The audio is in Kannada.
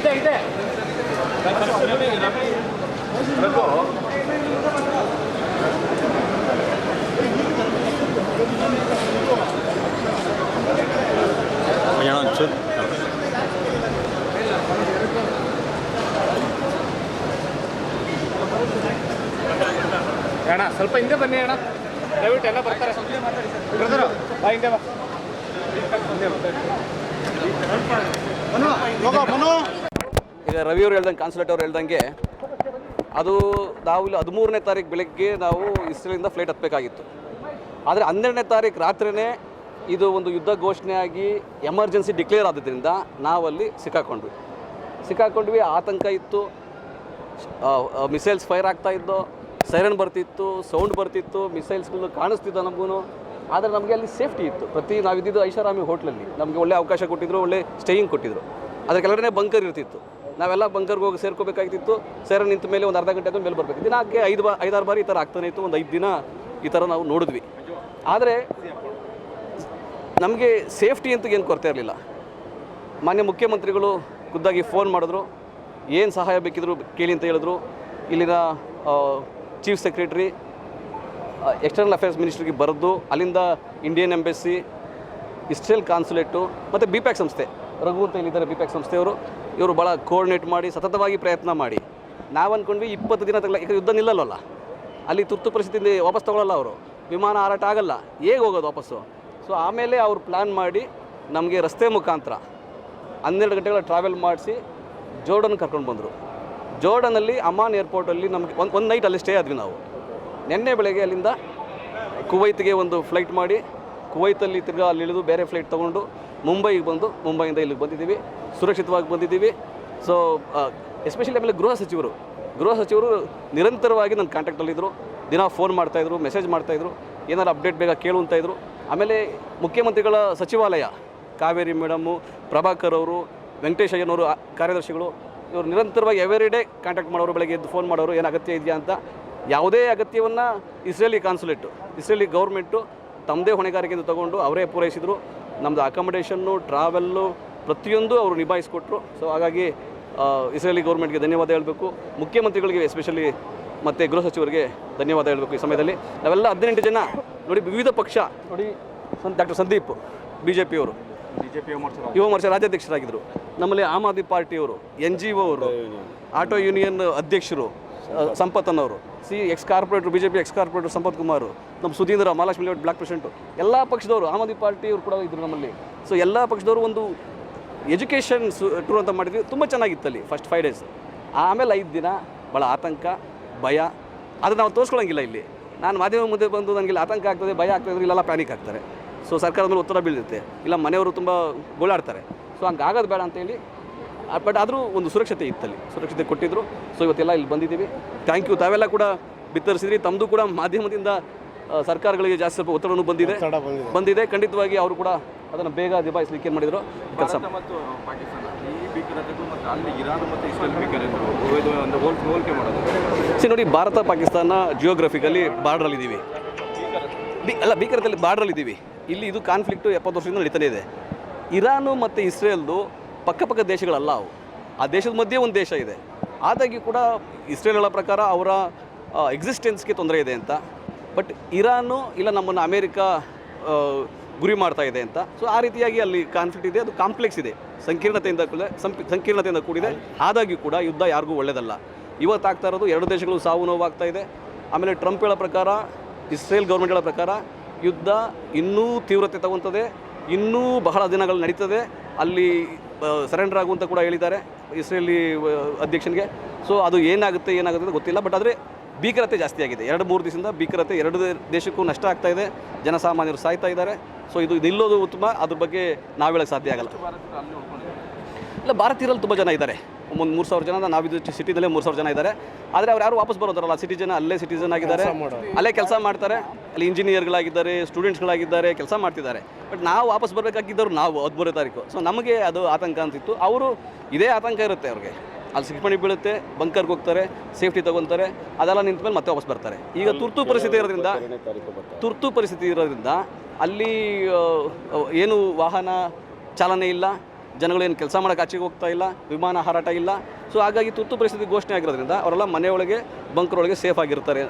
ಇದೆ ಅಣ್ಣ ಸ್ವಲ್ಪ ಹಿಂದೆ ಬನ್ನಿ ಅಣ್ಣ, ದಯವಿಟ್ಟು ಎಲ್ಲ ಬರ್ತಾರೆ. ಬಾ ಹಿಂದೆ ಬಾ. ಈಗ ರವಿಯವರು ಹೇಳ್ದಂಗೆ, ಕಾನ್ಸುಲೇಟ್ ಅವ್ರು ಹೇಳ್ದಂಗೆ, ಅದು ನಾವು ಇಲ್ಲಿ 13ನೇ ತಾರೀಕು ಬೆಳಗ್ಗೆ ನಾವು ಇಸ್ರೇಲಿಂದ ಫ್ಲೈಟ್ ಹತ್ತಬೇಕಾಗಿತ್ತು. ಆದರೆ 12ನೇ ತಾರೀಕು ರಾತ್ರಿಯೇ ಇದು ಒಂದು ಯುದ್ಧ ಘೋಷಣೆಯಾಗಿ ಎಮರ್ಜೆನ್ಸಿ ಡಿಕ್ಲೇರ್ ಆದ್ರಿಂದ ನಾವಲ್ಲಿ ಸಿಕ್ಕಾಕೊಂಡ್ವಿ. ಆತಂಕ ಇತ್ತು, ಮಿಸೈಲ್ಸ್ ಫೈರ್ ಆಗ್ತಾಯಿದ್ದು, ಸೈರನ್ ಬರ್ತಿತ್ತು, ಸೌಂಡ್ ಬರ್ತಿತ್ತು, ಮಿಸೈಲ್ಸ್ಗಳು ಕಾಣಿಸ್ತಿದ್ದು ನಮಗೂ. ಆದರೆ ನಮಗೆ ಅಲ್ಲಿ ಸೇಫ್ಟಿ ಇತ್ತು. ನಾವಿದ್ದಿದ್ದು ಐಷಾರಾಮಿ ಹೋಟ್ಲಲ್ಲಿ, ನಮಗೆ ಒಳ್ಳೆ ಅವಕಾಶ ಕೊಟ್ಟಿದ್ರು, ಒಳ್ಳೆ ಸ್ಟೇಯಿಂಗ್ ಕೊಟ್ಟಿದ್ರು. ಅದರ ಕೆಳಗಡೆ ಬಂಕರ್ ಇರ್ತಿತ್ತು. ನಾವೆಲ್ಲ ಬಂಕರ್ಗೆ ಹೋಗಿ ಸೇರ್ಕೋಬೇಕಾಗಿತ್ತು. ಸೈರನ್ ನಿಂತ ಮೇಲೆ ಒಂದು ಅರ್ಧ ಗಂಟೆ ಆದ ಮೇಲೆ ಬರಬೇಕು. ದಿನಕ್ಕೆ 5-6 ಬಾರಿ ಈ ಥರ ಆಗ್ತಾನೆ ಇತ್ತು. ಒಂದು 5 ದಿನ ಈ ಥರ ನಾವು ನೋಡಿದ್ವಿ. ಆದರೆ ನಮಗೆ ಸೇಫ್ಟಿ ಅಂತೂ ಏನು ಕೊರತೆ ಇರಲಿಲ್ಲ. ಮಾನ್ಯ ಮುಖ್ಯಮಂತ್ರಿಗಳು ಖುದ್ದಾಗಿ ಫೋನ್ ಮಾಡಿದ್ರು, ಏನು ಸಹಾಯ ಬೇಕಿದ್ರು ಕೇಳಿ ಅಂತ ಹೇಳಿದ್ರು. ಇಲ್ಲಿನ ಚೀಫ್ ಸೆಕ್ರೆಟರಿ ಎಕ್ಸ್ಟರ್ನಲ್ ಅಫೇರ್ಸ್ ಮಿನಿಸ್ಟ್ರಿಗೆ ಬರೆದು ಅಲ್ಲಿಂದ ಇಂಡಿಯನ್ ಎಂಬೆಸಿ, ಇಸ್ರೇಲ್ ಕಾನ್ಸುಲೇಟು ಮತ್ತು ಬಿಪ್ಯಾಕ್ ಸಂಸ್ಥೆ, ರಘು ಅಂತ ಇಲ್ಲಿದ್ದಾರೆ ಬಿಪ್ಯಾಕ್ ಸಂಸ್ಥೆಯವರು, ಇವರು ಭಾಳ ಕೋಆರ್ಡಿನೇಟ್ ಮಾಡಿ ಸತತವಾಗಿ ಪ್ರಯತ್ನ ಮಾಡಿ ನಾವು ಅಂದ್ಕೊಂಡ್ವಿ 20 ದಿನ ತಗಲ. ಈಗ ಯುದ್ಧ ನಿಲ್ಲಲ್ಲ ಅಲ್ಲಿ, ತುರ್ತು ಪರಿಸ್ಥಿತಿಯಿಂದ ವಾಪಸ್ ತೊಗೊಳ್ಳಲ್ಲ ಅವರು, ವಿಮಾನ ಹಾರಾಟ ಆಗಲ್ಲ, ಹೇಗೆ ಹೋಗೋದು ವಾಪಸ್ಸು? ಸೊ ಆಮೇಲೆ ಅವ್ರು ಪ್ಲ್ಯಾನ್ ಮಾಡಿ ನಮಗೆ ರಸ್ತೆ ಮುಖಾಂತರ 12 ಗಂಟೆಗಳ ಟ್ರಾವೆಲ್ ಮಾಡಿಸಿ ಜೋರ್ಡನ್ ಕರ್ಕೊಂಡು ಬಂದರು. ಜೋರ್ಡನಲ್ಲಿ ಅಮಾನ್ ಏರ್ಪೋರ್ಟಲ್ಲಿ ನಮಗೆ ಒಂದು ನೈಟ್ ಅಲ್ಲಿ ಸ್ಟೇ ಆದ್ವಿ ನಾವು. ನಿನ್ನೆ ಬೆಳಗ್ಗೆ ಅಲ್ಲಿಂದ ಕುವೈತ್ಗೆ ಒಂದು ಫ್ಲೈಟ್ ಮಾಡಿ, ಕುವೈತಲ್ಲಿ ತಿರ್ಗಾ ಅಲ್ಲಿ ಇಳಿದು ಬೇರೆ ಫ್ಲೈಟ್ ತೊಗೊಂಡು ಮುಂಬೈಗೆ ಬಂದು, ಮುಂಬೈಯಿಂದ ಇಲ್ಲಿಗೆ ಬಂದಿದ್ದೀವಿ, ಸುರಕ್ಷಿತವಾಗಿ ಬಂದಿದ್ದೀವಿ. ಸೊ ಎಸ್ಪೆಷಲಿ ಆಮೇಲೆ ಗೃಹ ಸಚಿವರು ನಿರಂತರವಾಗಿ ನನ್ನ ಕಾಂಟ್ಯಾಕ್ಟಲ್ಲಿದ್ದರು. ದಿನ ಫೋನ್ ಮಾಡ್ತಾಯಿದ್ರು, ಮೆಸೇಜ್ ಮಾಡ್ತಾಯಿದ್ರು, ಏನಾರು ಅಪ್ಡೇಟ್ ಬೇಗ ಕೇಳುವಂತ ಇದ್ರು. ಆಮೇಲೆ ಮುಖ್ಯಮಂತ್ರಿಗಳ ಸಚಿವಾಲಯ, ಕಾವೇರಿ ಮೇಡಮ್ಮು, ಪ್ರಭಾಕರ್ ಅವರು, ವೆಂಕಟೇಶ್ ಅಯ್ಯನವರು ಕಾರ್ಯದರ್ಶಿಗಳು, ಇವರು ನಿರಂತರವಾಗಿ ಎವ್ರಿ ಡೇ ಕಾಂಟ್ಯಾಕ್ಟ್ ಮಾಡೋರು, ಬೆಳಗ್ಗೆ ಎದ್ದು ಫೋನ್ ಮಾಡೋರು, ಏನು ಅಗತ್ಯ ಇದೆಯಾ ಅಂತ. ಯಾವುದೇ ಅಗತ್ಯವನ್ನು ಇಸ್ರೇಲಿ ಕಾನ್ಸುಲೇಟು, ಇಸ್ರೇಲಿ ಗೌರ್ಮೆಂಟು ತಮ್ಮದೇ ಹೊಣೆಗಾರಿಕೆಯಿಂದ ತೊಗೊಂಡು ಅವರೇ ಪೂರೈಸಿದರು. ನಮ್ಮದು ಅಕಾಮಡೇಷನ್ನು, ಟ್ರಾವೆಲ್ಲು ಪ್ರತಿಯೊಂದು ಅವರು ನಿಭಾಯಿಸಿಕೊಟ್ರು. ಸೊ ಹಾಗಾಗಿ ಇಸ್ರೇಲಿ ಗೌರ್ಮೆಂಟ್ಗೆ ಧನ್ಯವಾದ ಹೇಳಬೇಕು, ಮುಖ್ಯಮಂತ್ರಿಗಳಿಗೆ ಎಸ್ಪೆಷಲಿ ಮತ್ತು ಗೃಹ ಸಚಿವರಿಗೆ ಧನ್ಯವಾದ ಹೇಳಬೇಕು. ಈ ಸಮಯದಲ್ಲಿ ನಾವೆಲ್ಲ 18 ಜನ ನೋಡಿ, ವಿವಿಧ ಪಕ್ಷ ನೋಡಿ, ಡಾಕ್ಟರ್ ಸಂದೀಪ್ BJPಯವರು, ಯುವ ಮೋರ್ಚಾ ರಾಜ್ಯಾಧ್ಯಕ್ಷರಾಗಿದ್ದರು. ನಮ್ಮಲ್ಲಿ ಆಮ್ ಆದ್ಮಿ ಪಾರ್ಟಿಯವರು, NGO ಅವರು, ಆಟೋ ಯೂನಿಯನ್ ಅಧ್ಯಕ್ಷರು ಸಂಪತ್ತನವರು, ex corporator, BJP ex corporator Sampath Kumar, ನಮ್ಮ Sudhindra, Mahalakshmi layout block president, ಎಲ್ಲ ಪಕ್ಷದವರು, ಆಮ್ ಆದ್ಮಿ ಪಾರ್ಟಿಯವರು ಕೂಡ ಇದ್ದರು ನಮ್ಮಲ್ಲಿ. ಸೊ ಎಲ್ಲ ಪಕ್ಷದವರು ಒಂದು ಎಜುಕೇಷನ್ ಟೂರ್ ಅಂತ ಮಾಡಿದ್ವಿ. ತುಂಬ ಚೆನ್ನಾಗಿತ್ತಲ್ಲಿ ಫಸ್ಟ್ 5 ಡೇಸ್. ಆಮೇಲೆ 5 ದಿನ ಭಾಳ ಆತಂಕ, ಭಯ. ಅದು ನಾವು ತೋರಿಸ್ಕೊಳ್ಳೋಂಗಿಲ್ಲ ಇಲ್ಲಿ. ನಾನು ಮಾಧ್ಯಮ ಮುಂದೆ ಬಂದು ನನಗೆ ಆತಂಕ ಆಗ್ತದೆ, ಭಯ ಆಗ್ತದೆ, ಇಲ್ಲೆಲ್ಲ ಪ್ಯಾನಿಕ್ ಆಗ್ತಾರೆ. ಸೊ ಸರ್ಕಾರದ ಮೇಲೆ ಒತ್ತಡ ಬೀಳುತ್ತೆ, ಇಲ್ಲ ಮನೆಯವರು ತುಂಬ ಗೋಳಾಡ್ತಾರೆ. ಸೊ ಹಂಗೆ ಆಗೋದು ಬೇಡ ಅಂತೇಳಿ, ಬಟ್ ಆದರೂ ಒಂದು ಸುರಕ್ಷತೆ ಇತ್ತಲ್ಲಿ, ಸುರಕ್ಷತೆ ಕೊಟ್ಟಿದ್ದರು. ಸೊ ಇವತ್ತೆಲ್ಲ ಇಲ್ಲಿ ಬಂದಿದ್ದೀವಿ. Thank you. ತಾವೆಲ್ಲ ಕೂಡ ಬಿತ್ತರಿಸಿದ್ರಿ. ತಮ್ಮದು ಕೂಡ ಮಾಧ್ಯಮದಿಂದ ಸರ್ಕಾರಗಳಿಗೆ ಜಾಸ್ತಿ ಸ್ವಲ್ಪ ಒತ್ತಡವೂ ಬಂದಿದೆ. ಖಂಡಿತವಾಗಿ ಅವರು ಕೂಡ ಅದನ್ನು ಬೇಗ ನಿಭಾಯಿಸಲಿಕ್ಕೆ ಏನು ಮಾಡಿದರು ಕೆಲಸ. ನೋಡಿ, ಭಾರತ ಪಾಕಿಸ್ತಾನ ಜಿಯೋಗ್ರಫಿಕಲಿ ಬಾರ್ಡ್ರಲ್ಲಿದ್ದೀವಿ, ಭೀಕರದಲ್ಲಿ ಬಾರ್ಡ್ರಲ್ಲಿದ್ದೀವಿ. ಇಲ್ಲಿ ಇದು ಕಾನ್ಫ್ಲಿಕ್ಟು 70 ವರ್ಷದಿಂದ ನಡೀತಾನೆ ಇದೆ. ಇರಾನು ಮತ್ತು ಇಸ್ರೇಲ್ದು ಪಕ್ಕ ದೇಶಗಳಲ್ಲ ಅವು. ಆ ದೇಶದ ಮಧ್ಯೆ ಒಂದು ದೇಶ ಇದೆ. ಆದಾಗ್ಯೂ ಕೂಡ ಇಸ್ರೇಲ್ಗಳ ಪ್ರಕಾರ ಅವರ ಎಕ್ಸಿಸ್ಟೆನ್ಸ್ಗೆ ತೊಂದರೆ ಇದೆ ಅಂತ. ಬಟ್ ಇರಾನು ಇಲ್ಲ ನಮ್ಮನ್ನು ಅಮೇರಿಕಾ ಗುರಿ ಮಾಡ್ತಾ ಇದೆ ಅಂತ. ಸೊ ಆ ರೀತಿಯಾಗಿ ಅಲ್ಲಿ ಕಾನ್ಫ್ಲಿಕ್ಟ್ ಇದೆ. ಅದು ಕಾಂಪ್ಲೆಕ್ಸ್ ಇದೆ, ಸಂಕೀರ್ಣತೆಯಿಂದ ಕೂಡಿದೆ. ಆದಾಗ್ಯೂ ಕೂಡ ಯುದ್ಧ ಯಾರಿಗೂ ಒಳ್ಳೆಯದಲ್ಲ. ಇವತ್ತಾಗ್ತಾ ಇರೋದು 2 ದೇಶಗಳು ಸಾವು ನೋವಾಗ್ತಾ ಇದೆ. ಆಮೇಲೆ ಟ್ರಂಪ್ ಹೇಳೋ ಪ್ರಕಾರ, ಇಸ್ರೇಲ್ ಗೌರ್ಮೆಂಟ್ ಹೇಳೋ ಪ್ರಕಾರ ಯುದ್ಧ ಇನ್ನೂ ತೀವ್ರತೆ ತಗೊತದೆ, ಇನ್ನೂ ಬಹಳ ದಿನಗಳು ನಡೀತದೆ, ಅಲ್ಲಿ ಸರೆಂಡರ್ ಆಗುವಂತ ಕೂಡ ಹೇಳಿದ್ದಾರೆ ಇಸ್ರೇಲಿ ಅಧ್ಯಕ್ಷನಿಗೆ. ಸೊ ಅದು ಏನಾಗುತ್ತೆ ಅಂತ ಗೊತ್ತಿಲ್ಲ. ಬಟ್ ಆದರೆ ಭೀಕರತೆ ಜಾಸ್ತಿ ಆಗಿದೆ. 2-3 ದಿವಸದಿಂದ ಭೀಕರತೆ 2 ದೇಶಕ್ಕೂ ನಷ್ಟ ಆಗ್ತಾ ಇದೆ. ಜನಸಾಮಾನ್ಯರು ಸಾಯ್ತಾ ಇದ್ದಾರೆ. ಸೊ ಇದು ನಿಲ್ಲೋದು ಉತ್ತಮ. ಅದ್ರ ಬಗ್ಗೆ ನಾವು ಹೇಳೋಕ್ಕೆ ಸಾಧ್ಯ ಆಗಲ್ಲ. ಇಲ್ಲ, ಭಾರತೀಯರಲ್ಲಿ ತುಂಬ ಜನ ಇದ್ದಾರೆ. ಒಂದು 3,000 ಜನ ನಾವಿದ್ದು ಸಿಟಿನಲ್ಲೇ 3,000 ಜನ ಇದ್ದಾರೆ. ಆದರೆ ಅವ್ರು ಯಾರು ವಾಪಸ್ ಬರೋದಾರಲ್ಲ, ಸಿಟಿಜನ್ ಅಲ್ಲೇ ಸಿಟಿಜನ್ ಆಗಿದ್ದಾರೆ, ಅಲ್ಲೇ ಕೆಲಸ ಮಾಡ್ತಾರೆ, ಅಲ್ಲಿ ಇಂಜಿನಿಯರ್ಗಳಾಗಿದ್ದಾರೆ, ಸ್ಟೂಡೆಂಟ್ಸ್ಗಳಾಗಿದ್ದಾರೆ, ಕೆಲಸ ಮಾಡ್ತಿದ್ದಾರೆ. ಬಟ್ ನಾವು ವಾಪಸ್ ಬರಬೇಕಾಗಿದ್ದವ್ರು ನಾವು 13ನೇ ತಾರೀಕು. ಸೊ ನಮಗೆ ಅದು ಆತಂಕ ಅಂತಿತ್ತು. ಅವರು ಇದೇ ಆತಂಕ ಇರುತ್ತೆ ಅವ್ರಿಗೆ, ಅಲ್ಲಿ ಸಿಕ್ಮಣಿ ಬೀಳುತ್ತೆ, ಬಂಕರ್ಗೆ ಹೋಗ್ತಾರೆ, ಸೇಫ್ಟಿ ತೊಗೊತಾರೆ, ಅದೆಲ್ಲ ನಿಂತ ಮೇಲೆ ಮತ್ತೆ ವಾಪಸ್ ಬರ್ತಾರೆ. ಈಗ ತುರ್ತು ಪರಿಸ್ಥಿತಿ ಇರೋದ್ರಿಂದ ಅಲ್ಲಿ ಏನು ವಾಹನ ಚಾಲನೆ ಇಲ್ಲ, ಜನಗಳೇನು ಕೆಲಸ ಮಾಡೋಕೆ ಆಚೆಗೆ ಹೋಗ್ತಾ ಇಲ್ಲ, ವಿಮಾನ ಹಾರಾಟ ಇಲ್ಲ. ಸೊ ಹಾಗಾಗಿ ತುರ್ತು ಪರಿಸ್ಥಿತಿ ಘೋಷಣೆ ಆಗಿರೋದ್ರಿಂದ ಅವರೆಲ್ಲ ಮನೆಯೊಳಗೆ ಬಂಕರ್ ಒಳಗೆ ಸೇಫ್ ಆಗಿರ್ತಾರೆ.